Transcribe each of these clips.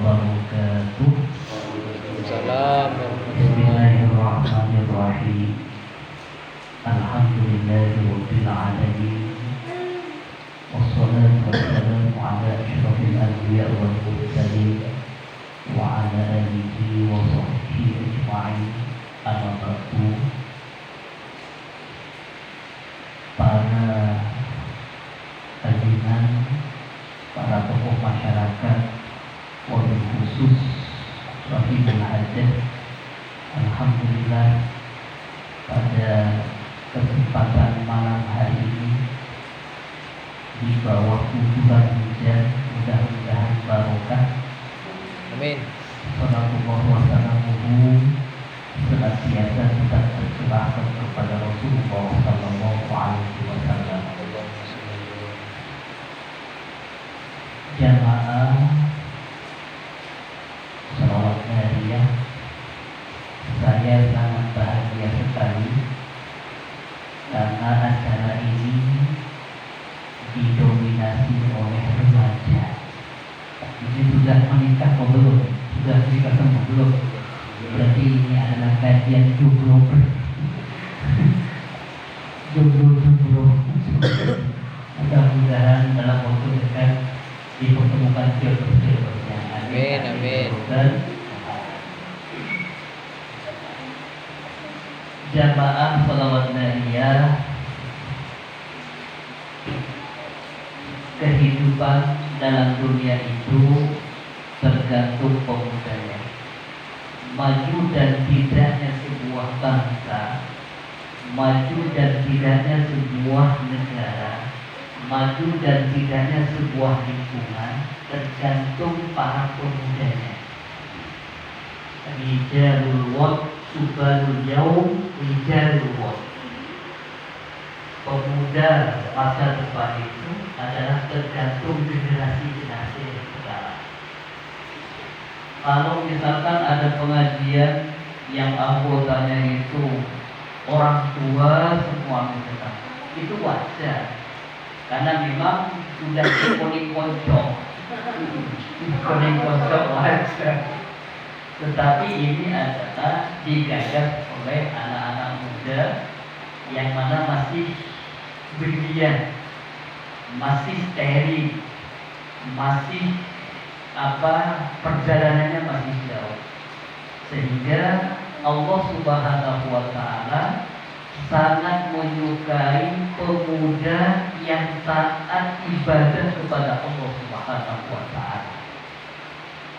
wabarakatuh. Bismillahirrahmanirrahim. Alhamdulillahirabbil alamin. Wassalatu wassalamu ala asyrafil anbiya wal mursalin wa ala alihi wa sahbihi ajma'in. Amma ba'du. Para pimpinan, para tokoh masyarakat, wabil khusus Rahimul Hajat, alhamdulillah pada kesempatan malam hari ini di bawah hujan hujan, mudah-mudahan barokah. Amin. Sallallahu wasallamuhu senantiasa kita tercurahkan kepada Rasulullah Sallallahu Alaihi Wasallam. Jamaah salawat jariyah, saya sangat bahagia sekali karena acara ini didominasi oleh remaja. Ini sudah menikah atau belum? Sudah menikah atau belum? Berarti ini adalah kajian jomblo. Jomblo. Mudah-mudahan dalam waktu dekat dipertemukan jodoh-jodohnya. Amin, amin. Jamaah salawat nariyah, kehidupan dalam dunia itu tergantung pemudanya. Maju dan tidaknya sebuah bangsa, maju dan tidaknya sebuah negara, maju dan tidaknya sebuah lingkungan tergantung para pemudanya. Rijalul wad subalul yaum, rijalul wad. Pemuda masa depan itu adalah tergantung generasi-generasi yang sekarang. Kalau misalkan ada pengajian yang anggotanya itu orang tua semua misalkan, itu wajar. Karena memang sudah kuning-koncong wajar. Tetapi ini adalah digagas oleh anak-anak muda yang mana masih brilian, masih steril, masih perjalanannya masih jauh, sehingga Allah Subhanahu wa Ta'ala sangat menyukai pemuda yang taat ibadah kepada Allah Subhanahu wa Ta'ala.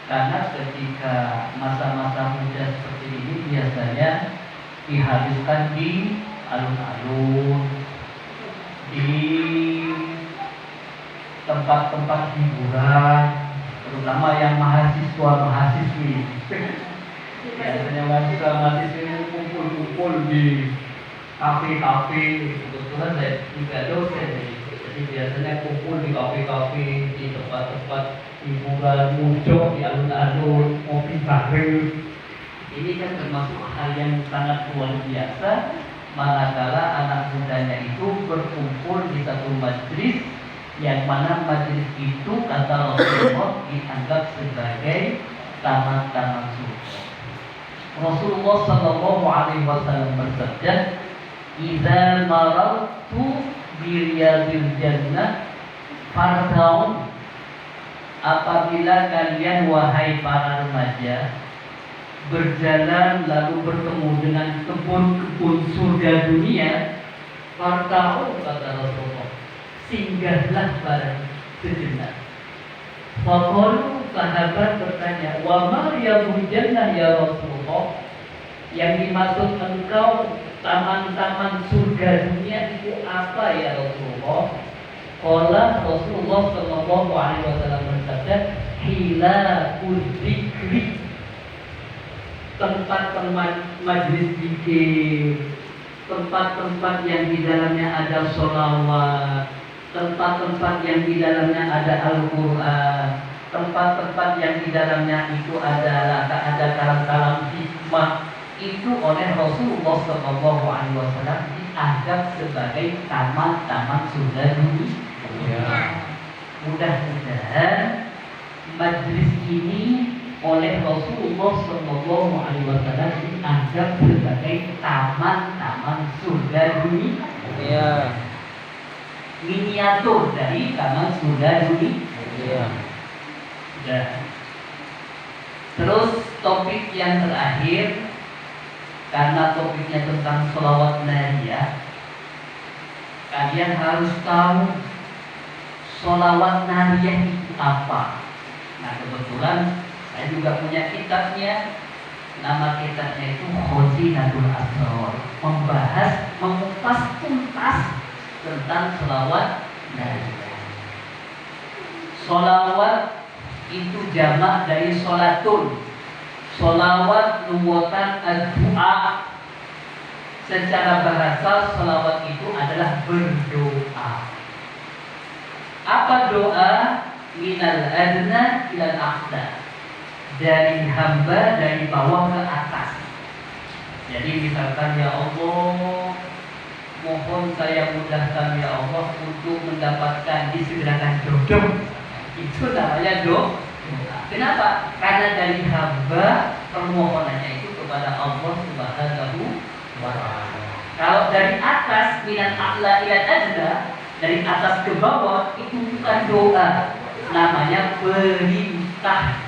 Karena ketika masa-masa muda seperti ini biasanya dihabiskan di alun-alun, di tempat-tempat hiburan, terutama yang mahasiswa-mahasiswi. Biasanya mahasiswa-mahasiswi kumpul-kumpul di kafe-kafe. Kebetulan saya juga dosen, jadi biasanya kumpul di kafe-kafe, di tempat-tempat hiburan, muncul di alun-alun, kopi bareng. Ini kan termasuk hal yang sangat luar biasa, manakala anak mudanya itu berkumpul di satu majelis yang mana majelis itu kata Rasulullah dianggap sebagai taman-taman surga. Rasulullah Sallallahu Alaihi Wasallam bersabda, "Idza marartu bi riyadil jannah farta'un." Apabila kalian wahai para remaja berjalan lalu bertemu dengan kebun-kebun surga dunia, farta'un kata Rasulullah, singgahlah barang sejenak. Faqalu, sahabat bertanya, wa ma riyadul jannah ya Rasulullah? Yang dimaksud engkau taman-taman surga dunia itu apa ya Rasulullah? Qala Rasulullah sallallahu alaihi wasallam bersabda, hilaqul dzikri, tempat-tempat majelis zikir, tempat-tempat yang di dalamnya ada sholawat, tempat-tempat yang di dalamnya ada Al-Quran, tempat-tempat yang di dalamnya itu ada kalam-kalam hikmah. Itu oleh Rasulullah Sallallahu Alaihi Wasallam dianggap sebagai taman-taman surga dunia. Mudah-mudahan majlis ini oleh Rasulullah Shallallahu Alaihi Wasallam dianggap sebagai taman-taman surga dunia. Iya. Miniatur dari taman surga dunia. Iya. Ya. Terus topik yang terakhir, karena topiknya tentang sholawat nariyah, kalian harus tahu sholawat nariyah itu apa. Nah kebetulan saya juga punya kitabnya. Nama kitabnya itu Khazinatul Asrar, membahas, mengupas tuntas tentang sholawat nariyah. Sholawat itu jamak dari sholatun. Sholawat luwatan ad-du'a. Secara bahasa sholawat itu adalah berdoa. Apa doa? Minal adna ilal a'la, dari hamba dari bawah ke atas. Jadi misalkan, ya Allah, mohon saya mudahkan ya Allah untuk mendapatkan disegerakan jodoh. Itu namanya doa. Kenapa? Karena dari hamba permohonannya itu kepada Allah Subhanahu wa Ta'ala. Kalau dari atas, minal a'la ilal adna, dari atas ke bawah, itu bukan doa, namanya perintah.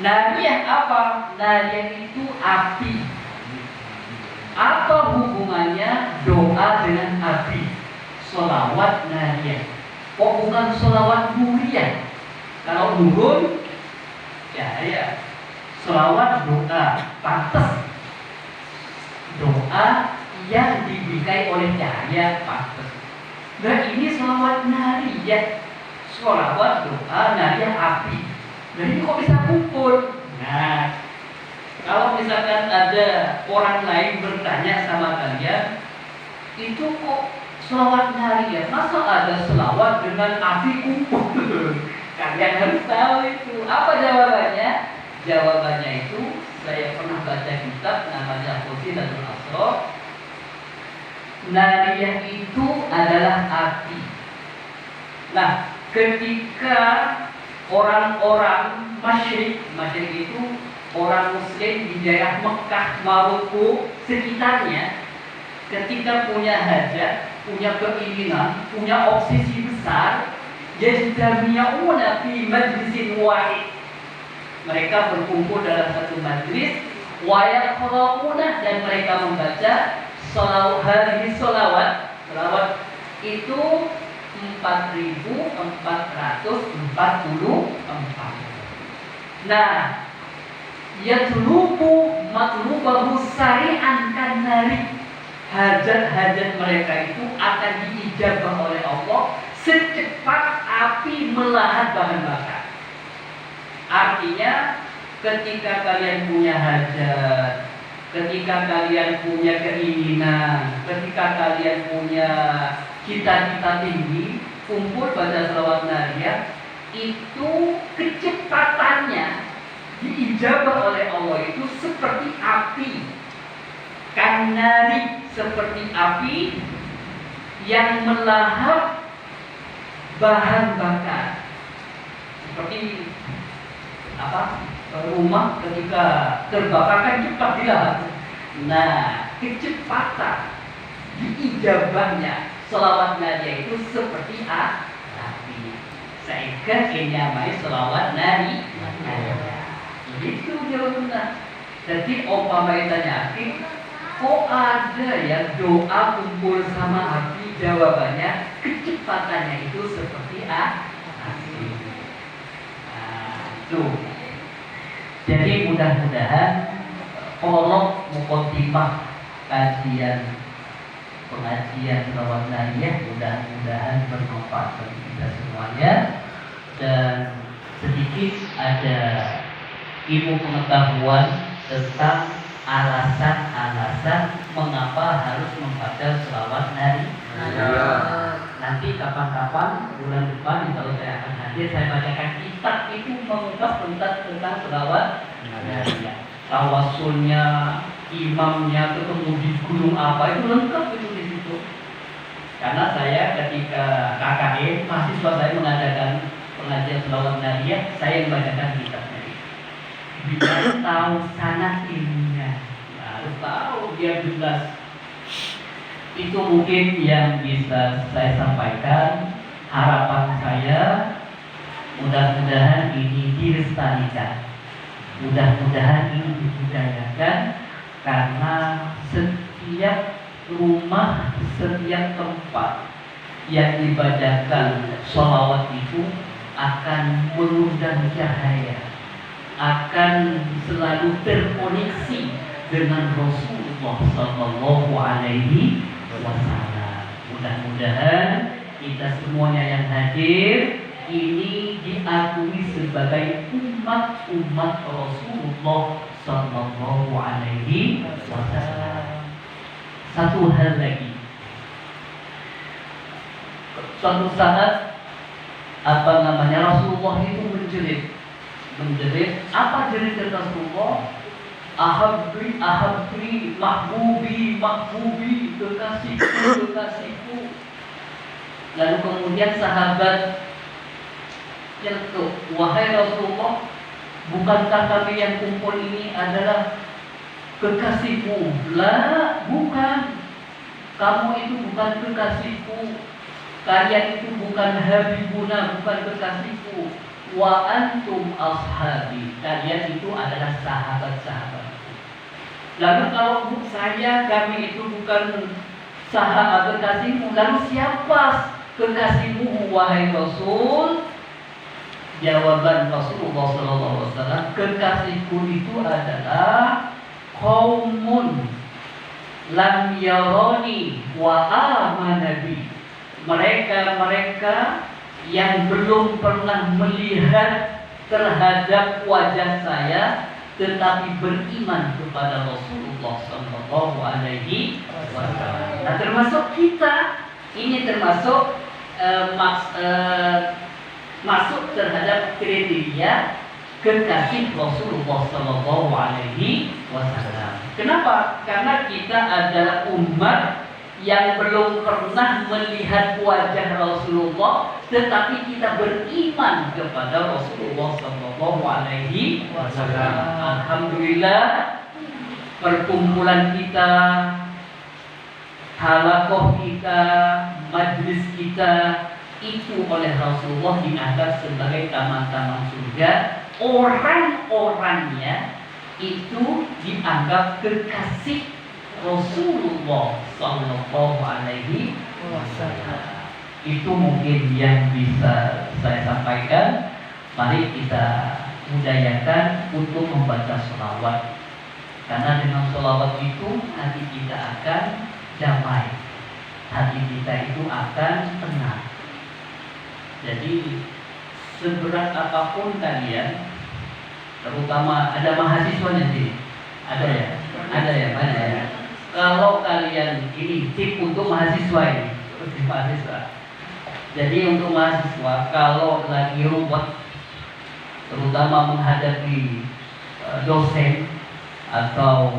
Nariyah apa? Nariyah itu api. Apa hubungannya doa dengan api? Sholawat nariyah. Kok bukan sholawat nuriyah? Kalau nurun, ya. Sholawat doa, pantas. Doa yang dibikai oleh cahaya, pantas. Nah ini sholawat nariyah. Sholawat doa nariyah api. Nah ini kok bisa kumpul? Nah, kalau misalkan ada orang lain bertanya sama kalian, itu kok sholawat nariyah? Masa ada sholawat dengan api kumpul? Kalian harus tahu itu. Apa jawabannya? Jawabannya itu, saya pernah baca kitab namanya Khazinatul Asrar. Nariyah itu adalah api. Nah, ketika orang-orang masyrik itu orang muslim di daerah Mekah, Maroko, sekitarnya, ketika punya hajat, punya keinginan, punya obsesi besar, yajtami'una fi majlisin wahid. Mereka berkumpul dalam satu majlis, wa yaqra'una, dan mereka membaca sholawat. Sholawat itu 4.444. Nah, yatlubu matlubahu sari'an kanari. Hajat-hajat mereka itu akan diijabah oleh Allah secepat api melahap bahan bakar. Artinya, ketika kalian punya hajat, ketika kalian punya keinginan, ketika kalian punya cita-cita tinggi, kumpul baca sholawat nariyah, itu kecepatannya diijabah oleh Allah itu seperti api. Kanari, seperti api yang melahap bahan bakar. Seperti rumah ketika terbakar kan cepat dilahap. Nah, kecepatan diijabahnya sholawat nariyah itu seperti api. Sehingga dinamai sholawat nariyah. Begitu jawabannya. Jadi umpama ditanya, kok ada ya doa kumpul sama api? Jawabannya, kecepatannya itu seperti api. Tuh. Jadi mudah-mudahan prolog muqaddimah pengajian sholawat nariyah mudah-mudahan bermanfaat bagi kita semuanya, dan sedikit ada ilmu pengetahuan tentang alasan-alasan mengapa harus membaca sholawat nariyah. Nanti kapan-kapan bulan depan kalau saya akan hadir, saya bacakan kitab itu mengupas tentang sholawat nariyah. Tawasulnya, imamnya ketemu di gunung apa, itu lengkap itu di situ. Karena saya ketika KKN mahasiswa saya mengadakan pengajian selawat nariyah, saya membacakan kitabnya. Biar tahu sanad ilmunya, harus tahu dia jelas. Itu mungkin yang bisa saya sampaikan. Harapan saya mudah-mudahan ini dilestarikan, mudah-mudahan ini dibudayakan, karena setiap rumah, setiap tempat yang dibacakan sholawat itu akan mengundang cahaya, akan selalu terkoneksi dengan Rasulullah Sallallahu Alaihi Wasallam. Mudah-mudahan kita semuanya yang hadir ini diakui sebagai umat Rasulullah Sallallahu Alaihi Wasallam. Satu hal lagi, suatu saat Rasulullah itu menjerit. Apa jerit Rasulullah? Ahabri, ahabri, mahbubi, mahbubi, kekasihku, kekasihku. Lalu kemudian sahabat nyetuk, wahai Rasulullah, bukankah kami yang kumpul ini adalah kekasihmu? Lah, bukan. Kamu itu bukan kekasihku. Kalian itu bukan habibuna, bukan kekasihku. Wa antum ashabi. Kalian itu adalah sahabat-sahabatku. Lalu kalau kami itu bukan sahabat kekasihmu, lalu siapa kekasihmu wahai Rasul? Jawaban Rasulullah SAW, kekasihku itu adalah qaumun lam yarani wa amanabi. Mereka yang belum pernah melihat terhadap wajah saya, tetapi beriman kepada Rasulullah Sallallahu Alaihi Wasallam. Nah, termasuk kita ini termasuk masuk terhadap kriteria kekasih Rasulullah Sallallahu Alaihi Wasallam. Kenapa? Karena kita adalah umat yang belum pernah melihat wajah Rasulullah, tetapi kita beriman kepada Rasulullah Sallallahu Alaihi Wasallam. Alhamdulillah, perkumpulan kita, halaqah kita, majlis kita itu oleh Rasulullah dianggap sebagai taman-taman surga. Orang-orangnya itu dianggap kekasih Rasulullah Sallallahu Alaihi Wasallam. Itu mungkin yang bisa saya sampaikan. Mari kita budayakan untuk membaca sholawat, karena dengan sholawat itu hati kita akan damai, hati kita itu akan tenang. Jadi seberat apapun kalian, terutama ada mahasiswanya sih, ada ya, mana ya? Kalau kalian ini tip untuk mahasiswa ini, untuk mahasiswa. Jadi untuk mahasiswa, kalau lagi ruwet, terutama menghadapi dosen atau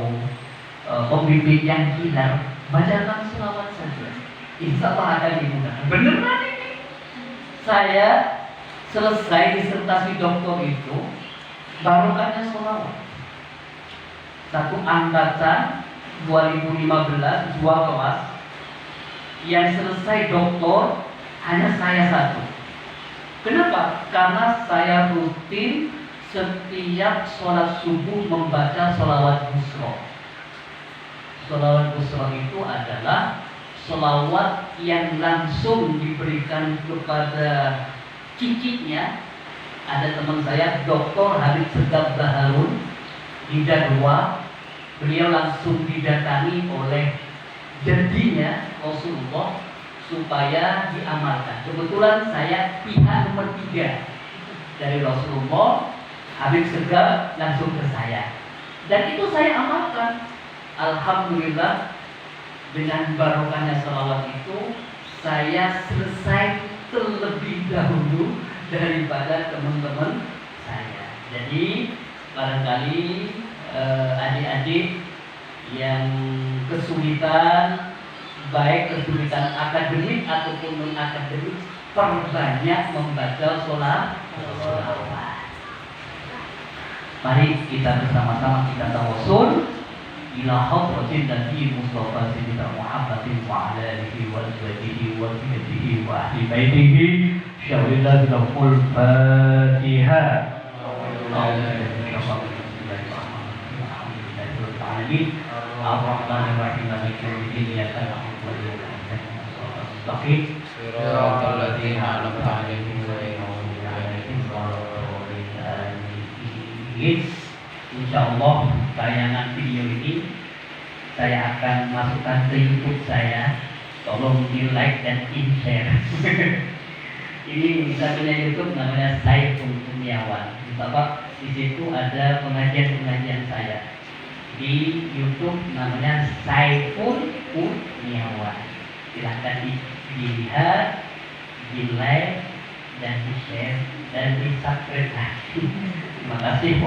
pembimbing yang gila, bacakan sholawat saja. Insya Allah akan dimudahkan. Beneran ini. Saya selesai disertasi doktor itu, barokahnya sholawat. Satu angkatan 2015 2 kelas yang selesai doktor hanya saya satu. Kenapa? Karena saya rutin setiap sholat subuh membaca sholawat busro. Sholawat busro itu adalah sholawat yang langsung diberikan kepada cicitnya. Ada teman saya, Dr. Habib Segaf Baharun di Dadua. Beliau langsung didatangi oleh jadinya Rasulullah supaya diamalkan. Kebetulan saya pihak nomor 3 dari Rasulullah. Habib Segaf langsung ke saya, dan itu saya amalkan. Alhamdulillah, dengan barokahnya sholawat itu saya selesai terlebih dahulu daripada teman-teman saya. Jadi barangkali adik-adik yang kesulitan, baik kesulitan akademik ataupun non akademik, perbanyak membaca sholawat. Mari kita bersama-sama kita tawassul ila hadratin Nabi Mustafa Sayyidina Muhammadin wa ala alihi wa azwajihi wa dhurriyyatihi wa ahli baitihi. Syawillah lahul Fatihah. Ar-Rahmanir-Rahim Maliki yaumiddin iyyaka na'budu wa iyyaka nasta'in. Siratal ladzina an'amta 'alaihim ghairil maghdubi 'alaihim Insyaallah tayangan video ini saya akan masukkan ke YouTube saya. Tolong di like dan di share. Ini kita punya YouTube namanya Saiful Kurniawan. Bapak di situ ada pengajian-pengajian saya. Di YouTube namanya Saiful Kurniawan. Silahkan dilihat, di like dan di share dan di subscribe. Terima kasih.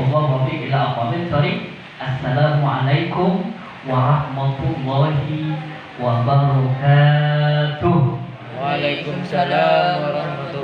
Assalamualaikum warahmatullahi wabarakatuh. Waalaikumsalam warahmatullahi